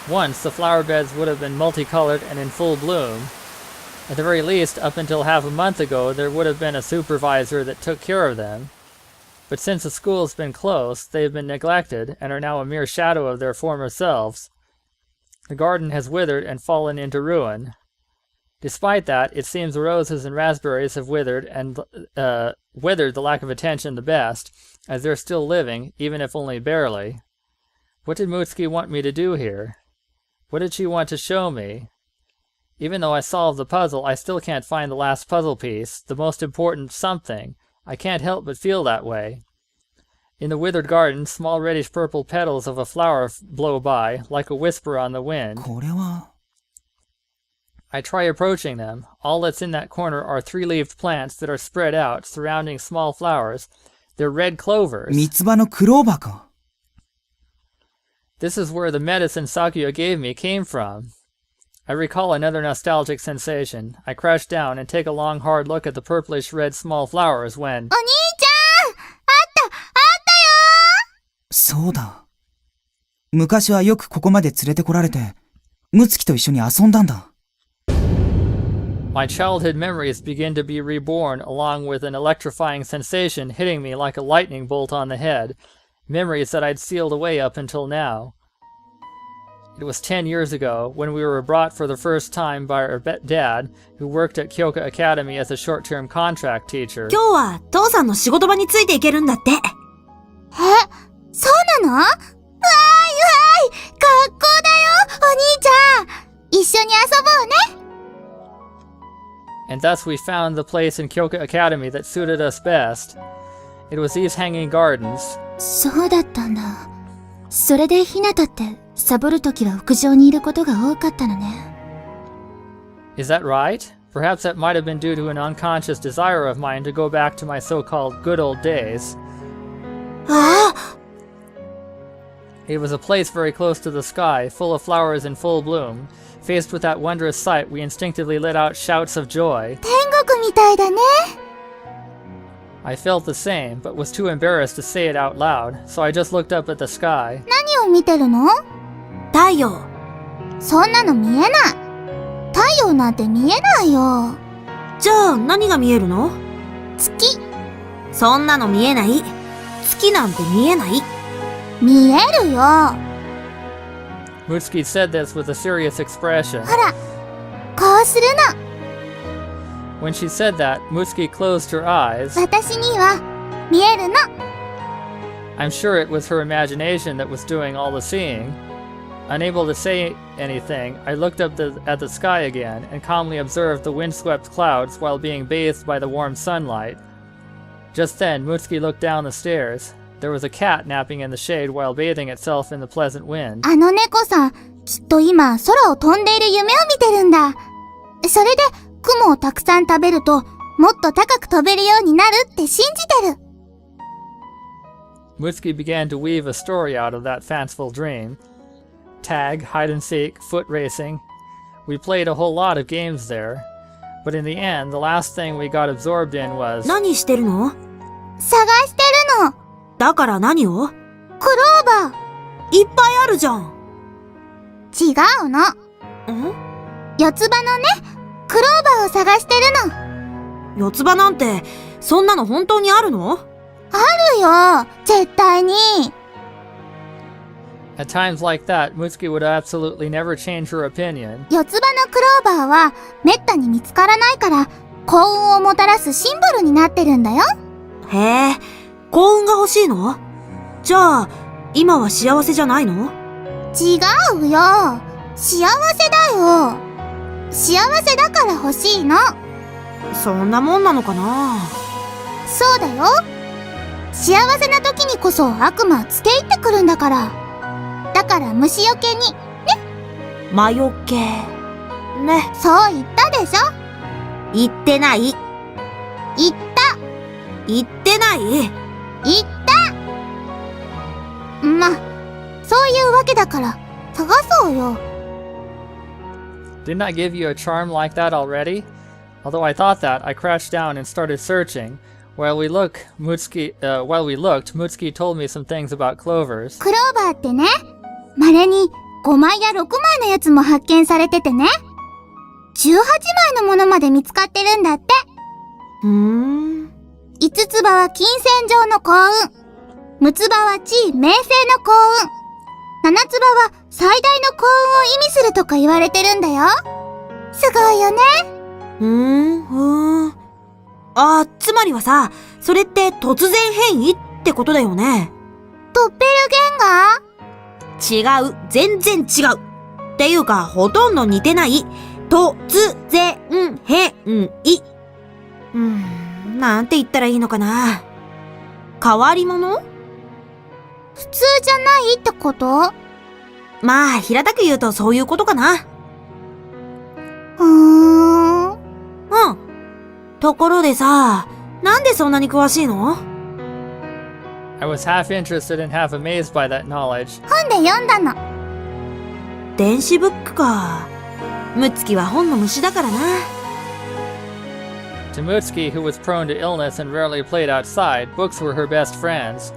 Once, the flower beds would have been multicolored and in full bloom. At the very least, up until half a month ago, there would have been a supervisor that took care of them. But since the school has been closed, they have been neglected and are now a mere shadow of their former selves. The garden has withered and fallen into ruin. Despite that, it seems the roses and raspberries have withered the lack of attention the best, as they're still living, even if only barely. What did Mutsuki want me to do here? What did she want to show me? Even though I solved the puzzle, I still can't find the last puzzle piece, the most important something. I can't help but feel that way. In the withered garden, small reddish-purple petals of a flower blow by, like a whisper on the wind. I try approaching them. All that's in that corner are three-leaved plants that are spread out, surrounding small flowers. They're red clovers. This is where the medicine Sakuya gave me came from. I recall another nostalgic sensation. I crouch down and take a long hard look at the purplish-red small flowers when... Oni-chan! Atta! Atta yo! そうだ。昔はよくここまで連れてこられて、ムツキと一緒に遊んだんだ。My childhood memories begin to be reborn along with an electrifying sensation hitting me like a lightning bolt on the head. Memories that I'd sealed away up until now. It was 10 years ago when we were brought for the first time by our dad, who worked at Kyoka Academy as a short-term contract teacher. 今日は父さんの仕事場についていけるんだって。え、そうなの？わーいわーい！学校だよ、お兄ちゃん！一緒に遊ぼうね！ And thus we found the place in Kyoka Academy that suited us best. It was these hanging gardens. そうだったんだ。それでひなたってサボるときは屋上にいることが多かったのね。Is that right? Perhaps that might have been due to an unconscious desire of mine to go back to my so-called good old days. ああ! It was a place very close to the sky, full of flowers in full bloom. Faced with that wondrous sight, we instinctively let out shouts of joy. 天国みたいだね。I felt the same, but was too embarrassed to say it out loud, so I just looked up at the sky. 何を見てるの？太陽。そんなの見えない。太陽なんて見えないよ。じゃあ何が見えるの？月。そんなの見えない。月なんて見えない。見えるよ。Mutsuki said this with a serious expression. ほら、こうするの。When she said that, Mutsuki closed her eyes. 私には見えるの。I'm sure it was her imagination that was doing all the seeing. Unable to say anything, I looked up at the sky again and calmly observed the windswept clouds while being bathed by the warm sunlight. Just then, Mutsuki looked down the stairs. There was a cat napping in the shade while bathing itself in the pleasant wind. あの猫さん、きっと今空を飛んでいる夢を見てるんだ。それで雲をたくさん食べるともっと高く飛べるようになるって信じてる。Mutsuki began to weave a story out of that fanciful dream. Tag, hide and seek, foot racing. We played a whole lot of games there. But in the end, the last thing we got absorbed in was... 何してるの？探してるの。だから何を？クローバー。いっぱいあるじゃん。違うの。四つ葉のね、クローバーを探してるの。四つ葉なんて、そんなの本当にあるの？あるよ、絶対に。At times like that, Mutsuki would absolutely never change her opinion. 四つ葉のクローバーはめったに見つからないから幸運をもたらすシンボルになってるんだよ。へえ、幸運が欲しいの？じゃあ、今は幸せじゃないの？違うよ。幸せだよ。幸せだから欲しいの。そんなもんなのかな？そうだよ。幸せな時にこそ悪魔はつけ入ってくるんだから。だから虫よけに、ね。魔除け。ね。そう言ったでしょ。言ってない。言った。言ってない。言った。ま、そういうわけだから探そうよ。Didn't I give you a charm like that already? Although I thought that, I crouched down and started searching. While we looked, Mutsuki told me some things about clovers. クローバーってね、稀に5枚や6枚のやつも発見されててね。18枚のものまで見つかってるんだって。5つ葉は金銭上の幸運。6つ葉は地位名声の幸運。7つ葉は最大の幸運を意味するとか言われてるんだよ。すごいよね。つまりはさ、それって突然変異ってことだよね。ドッペルゲンガー？違う、全然違う。っていうか、ほとんど似てない。突然変異。なんて言ったらいいのかな。変わり者？普通じゃないってこと？まあ、平たく言うとそういうことかな。ところでさ、なんでそんなに詳しいの？ I was half interested and half amazed by that knowledge. 本で読んだの。電子ブックか。ムツキは本の虫だからな。To Mutsuki, who was prone to illness and rarely played outside, books were her best friends.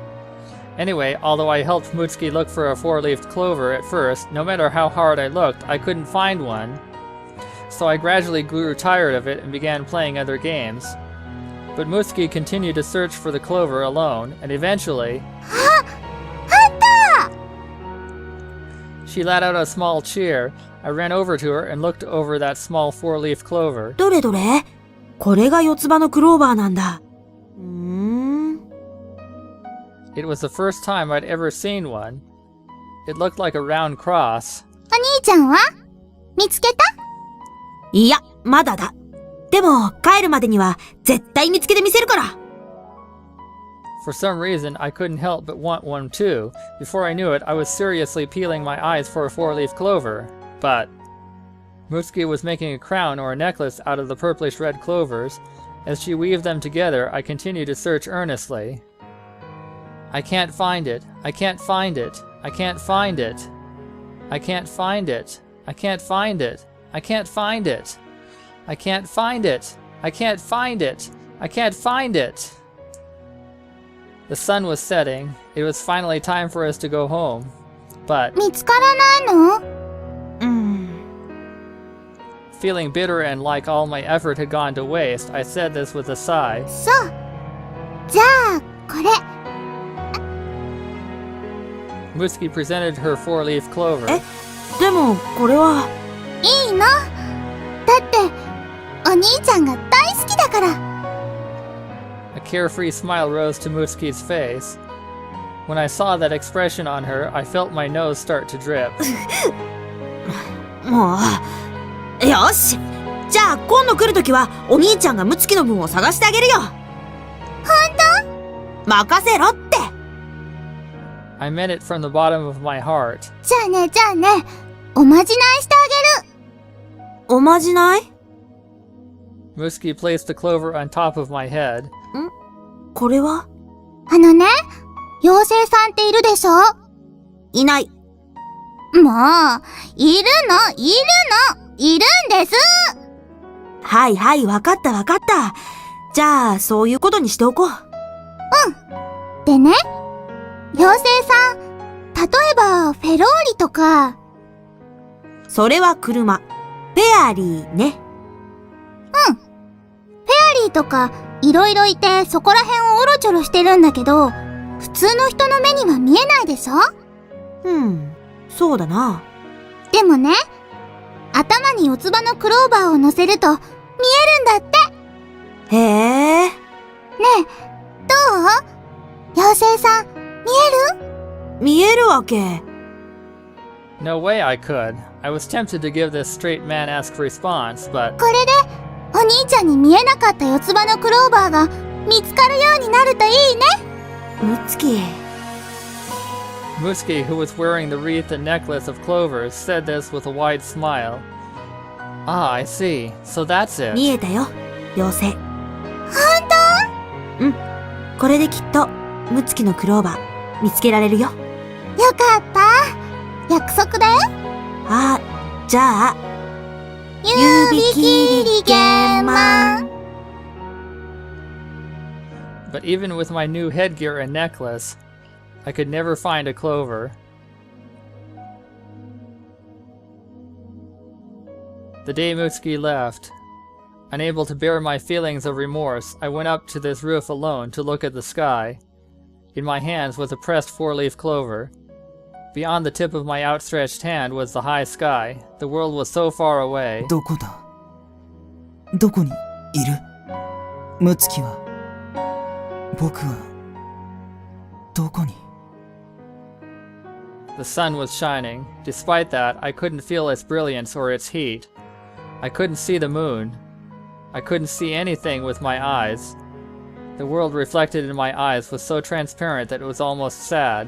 Anyway, although I helped Mutsuki look for a four-leafed clover at first, no matter how hard I looked, I couldn't find one. So I gradually grew tired of it and began playing other games. But Mutsuki continued to search for the clover alone, and eventually... She let out a small cheer. I ran over to her and looked over that small four-leaf clover. どれどれ？これが四つ葉のクローバーなんだ。It was the first time I'd ever seen one. It looked like a round cross. お兄ちゃんは？見つけた？いや、まだだ。でも、帰るまでには絶対見つけてみせるから。For some reason, I couldn't help but want one too. Before I knew it, I was seriously peeling my eyes for a four-leaf clover. But Mutsuki was making a crown or a necklace out of the purplish-red clovers. As she weaved them together, I continued to search earnestly. I can't find it. I can't find it. I can't find it. I can't find it. I can't find it. I can't find it. I can't find it. I can't find it. I can't find it. The sun was setting. It was finally time for us to go home. But 見つからないの？ feeling bitter and like all my effort had gone to waste, I said this with a sigh. そう。じゃあ、これ。Mutsuki presented her four-leaf clover. でも、これは。いいの？だって、お兄ちゃんが大好きだから。A carefree smile rose to Mutsuki's face. When I saw that expression on her, I felt my nose start to drip. もう。よし。じゃあ、今度来るときは、お兄ちゃんがムツキの分を探してあげるよ。ほんと？任せろって。I meant it from the bottom of my heart. じゃあね、おまじないしてあげる。おまじない？ Mutsuki placed the clover on top of my head. これは？あのね、妖精さんっているでしょ？いない。もう、いるんです。はいはい、わかった。じゃあ、そういうことにしておこう。でね、妖精さん、例えば、フェローリとか。それは車。フェアリーね。フェアリーとか、いろいろいて、そこら辺をオロチョロしてるんだけど、普通の人の目には見えないでしょ？そうだな。でもね、頭に四つ葉のクローバーを乗せると、見えるんだって。へえ。ねえ、どう？妖精さん、見えるわけ。No way I could. I was tempted to give this straight man-esque response, but これで、お兄ちゃんに見えなかった四つ葉のクローバーが見つかるようになるといいね。ムツキ。Mutsuki, who was wearing the wreath and necklace of clovers, said this with a wide smile. Ah, I see. So that's it. 見えたよ、妖精。ほんと？これできっと、ムツキのクローバー、見つけられるよ。よかった。約束だよ。じゃあ、指切り玄満。 But even with my new headgear and necklace, I could never find a clover. The day Mutsuki left, unable to bear my feelings of remorse, I went up to this roof alone to look at the sky. In my hands was a pressed four-leaf clover. Beyond the tip of my outstretched hand was the high sky. The world was so far away. どこだ？どこにいる？ムツキは、僕は、どこに？ The sun was shining. Despite that, I couldn't feel its brilliance or its heat. I couldn't see the moon. I couldn't see anything with my eyes. The world reflected in my eyes was so transparent that it was almost sad.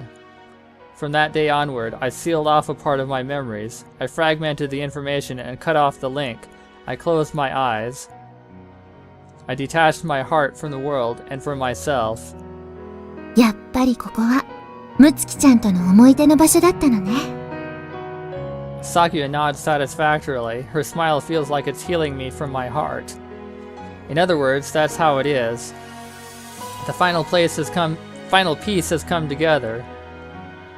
From that day onward, I sealed off a part of my memories. I fragmented the information and cut off the link. I closed my eyes. I detached my heart from the world and from myself. やっぱりここは、ムツキちゃんとの思い出の場所だったのね。Sakuya nods satisfactorily. Her smile feels like it's healing me from my heart. In other words, that's how it is. The final piece has come together.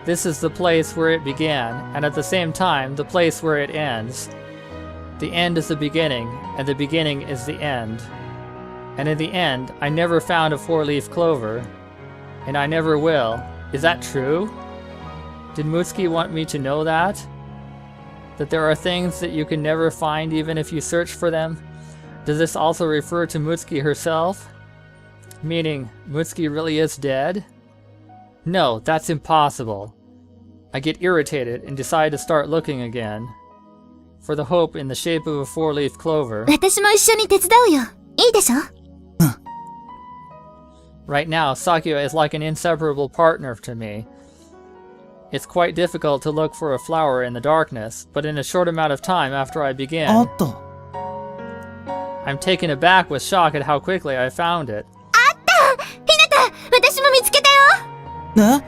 This is the place where it began, and at the same time, the place where it ends. The end is the beginning, and the beginning is the end. And in the end, I never found a four-leaf clover. And I never will. Is that true? Did Mutsuki want me to know that? That there are things that you can never find even if you search for them? Does this also refer to Mutsuki herself? Meaning, Mutsuki really is dead? No, that's impossible. I get irritated and decide to start looking again. For the hope in the shape of a four-leaf clover. 私も一緒に手伝うよ。いいでしょ？ Right now, Sakuya is like an inseparable partner to me. It's quite difficult to look for a flower in the darkness, but in a short amount of time after I begin, あった。 I'm taken aback with shock at how quickly I found it. ひなた、私も見つけたよ。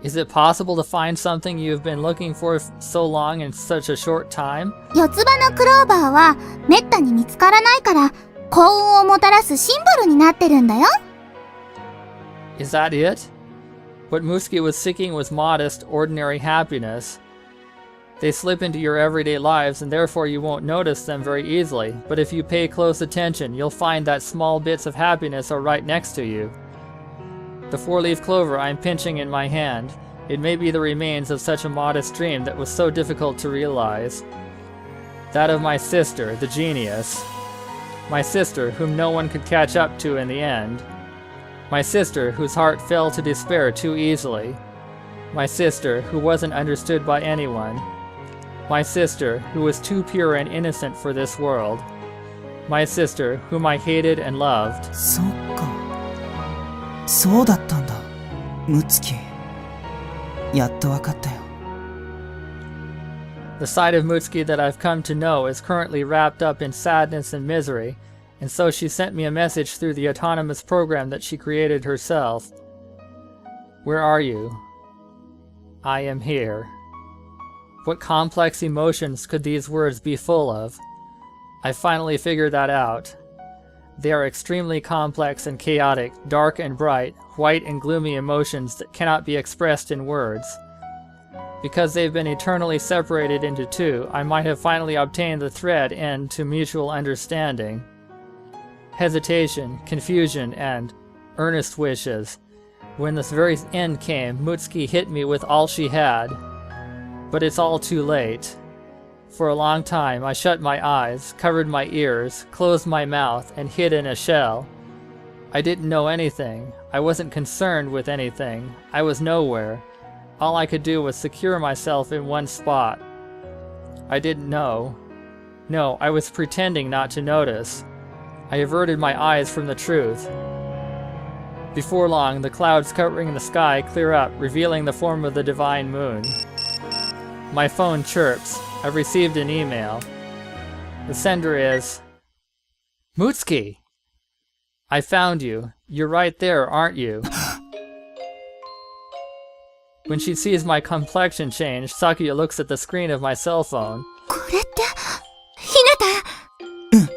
え？ Is it possible to find something you've been looking for so long in such a short time? 四つ葉のクローバーはめったに見つからないから幸運をもたらすシンボルになってるんだよ。 Is that it? What Mutsuki was seeking was modest, ordinary happiness. They slip into your everyday lives and therefore you won't notice them very easily, but if you pay close attention, you'll find that small bits of happiness are right next to you. The four-leaf clover I'm pinching in my hand, it may be the remains of such a modest dream that was so difficult to realize. That of my sister, the genius. My sister, whom no one could catch up to in the end. My sister, whose heart fell to despair too easily. My sister, who wasn't understood by anyone. My sister, who was too pure and innocent for this world. My sister, whom I hated and loved. そっか。そうだったんだ。ムツキ。やっとわかったよ。 The side of Mutsuki that I've come to know is currently wrapped up in sadness and misery, and so she sent me a message through the autonomous program that she created herself. Where are you? I am here. What complex emotions could these words be full of? I finally figured that out. They are extremely complex and chaotic, dark and bright, white and gloomy emotions that cannot be expressed in words. Because they've been eternally separated into two, I might have finally obtained the thread end to mutual understanding. Hesitation, confusion, and earnest wishes. When this very end came, Mutsuki hit me with all she had. But it's all too late. For a long time, I shut my eyes, covered my ears, closed my mouth, and hid in a shell. I didn't know anything. I wasn't concerned with anything. I was nowhere. All I could do was secure myself in one spot. I didn't know. No, I was pretending not to notice. I averted my eyes from the truth. Before long, the clouds covering the sky clear up, revealing the form of the divine moon. My phone chirps. I've received an email. The sender is... Mutsuki! I found you. You're right there, aren't you? When she sees my complexion change, Sakuya looks at the screen of my cell phone. これって、ひなた。うわー、よ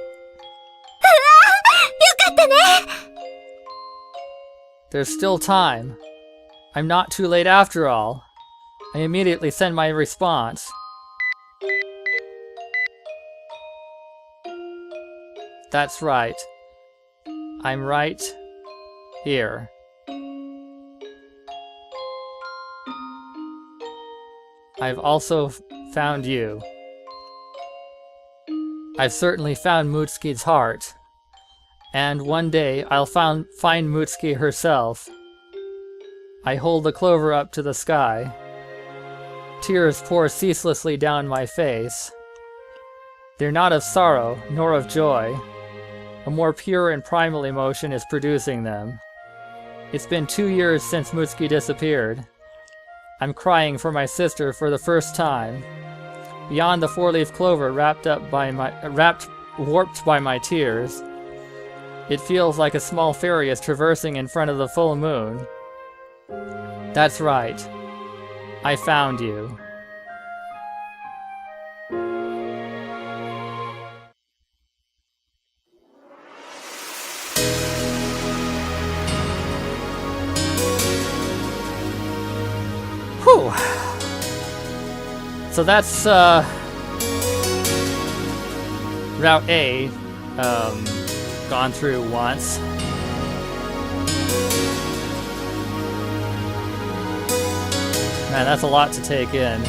かったね。 There's still time. I'm not too late after all. I immediately send my response. That's right. I'm right here. I've also found you. I've certainly found Mutsuki's heart. And one day I'll find Mutsuki herself. I hold the clover up to the sky. Tears pour ceaselessly down my face. They're not of sorrow, nor of joy. A more pure and primal emotion is producing them. It's been 2 years since Mutsuki disappeared. I'm crying for my sister for the first time. Beyond the four-leaf clover warped by my tears, it feels like a small fairy is traversing in front of the full moon. That's right. I found you. Whew. So that's Route A, gone through once. Man, that's a lot to take in.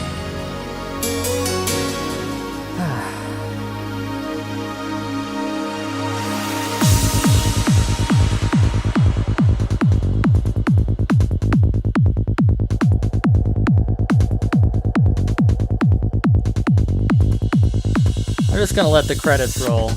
I'm just gonna let the credits roll.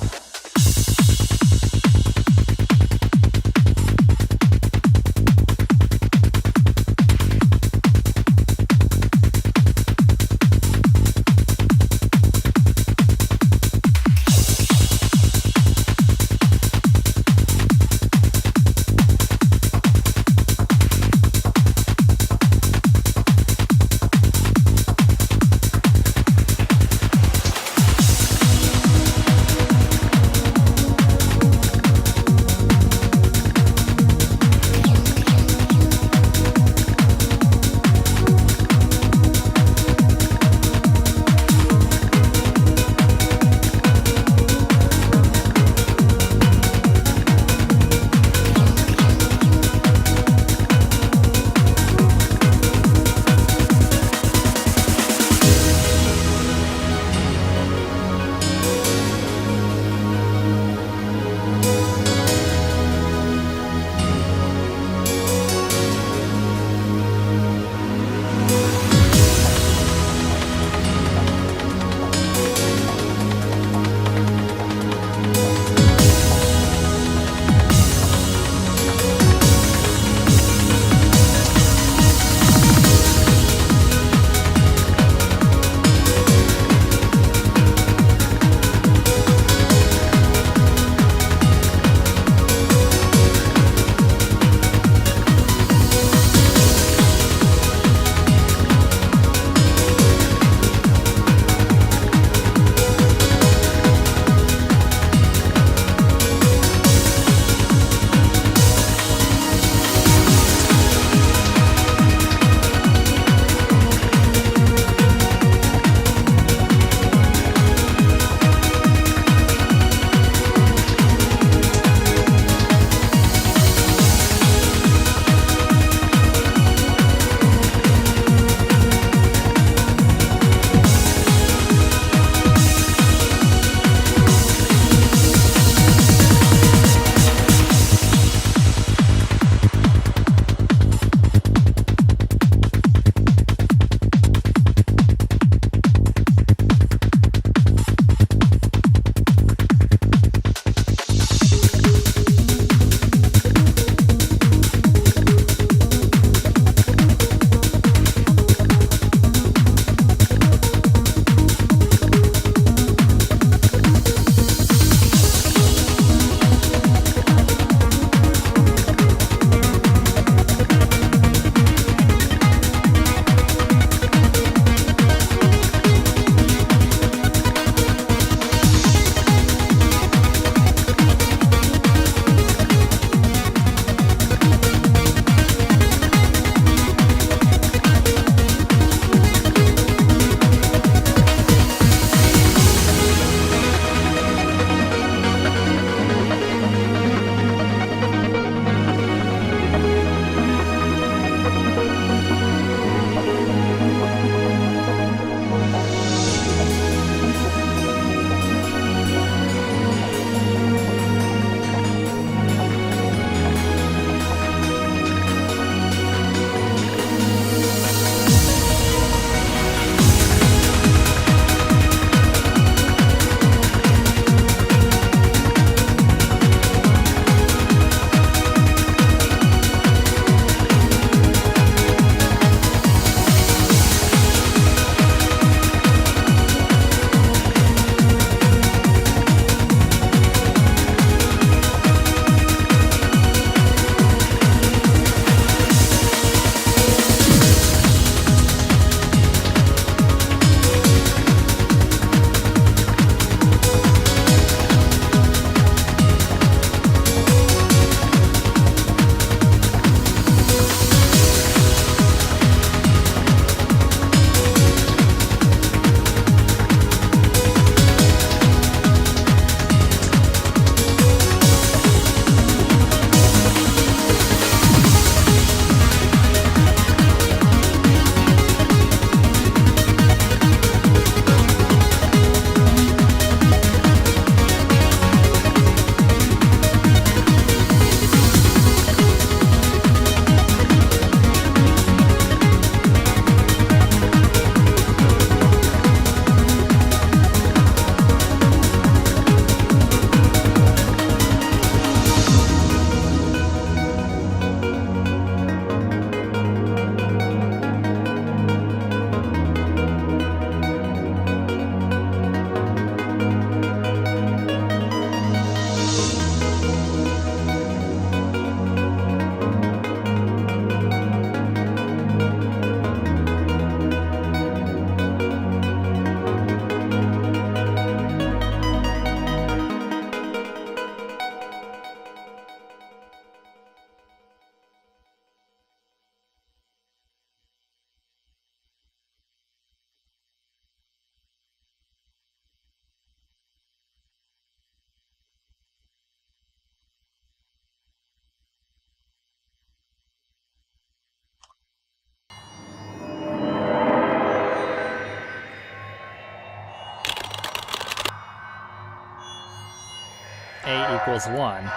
equals 1.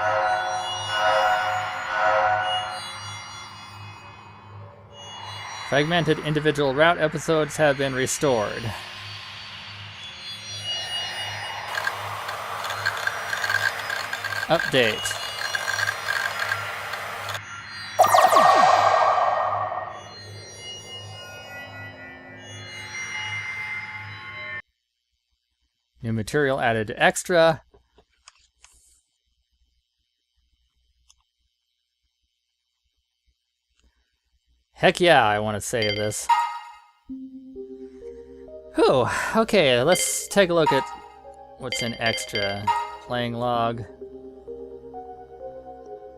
Fragmented individual route episodes have been restored. Update. New material added to extra. Heck yeah, I want to save this. Whew, okay, let's take a look at what's in extra. Playing log.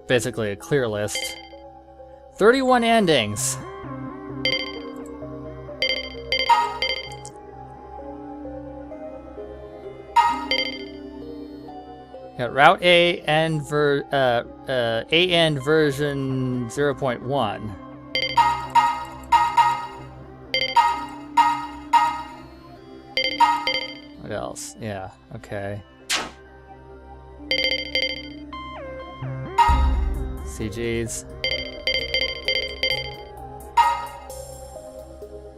Basically a clear list. 31 endings. Got Route A and end version 0.1. What else? Yeah, okay. CGs.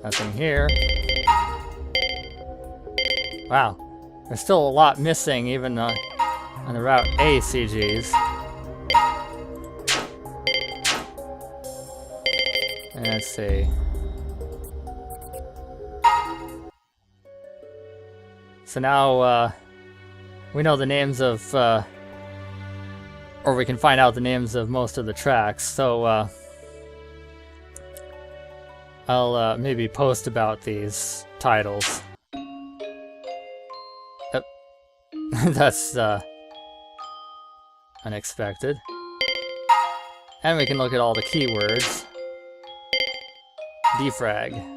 Nothing here. Wow, there's still a lot missing even on the Route A CGs. Let's see. So now we know the names of, or we can find out the names of most of the tracks. So I'll maybe post about these titles. That's unexpected. And we can look at all the keywords. Defrag.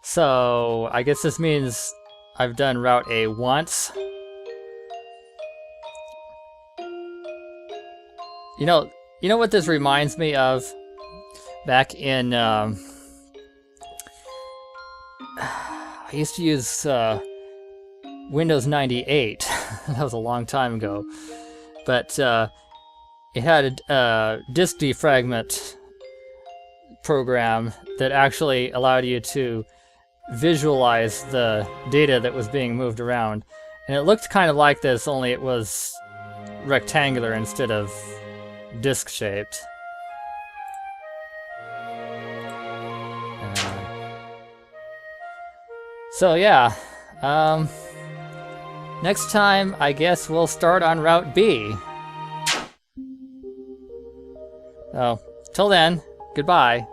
So I guess this means I've done Route A once. You know what this reminds me of? Back in I used to use Windows 98. That was a long time ago. But it had a disk defragment program that actually allowed you to visualize the data that was being moved around. And it looked kind of like this, only it was rectangular instead of disc-shaped. So yeah, next time I guess we'll start on Route B. So, till then, goodbye.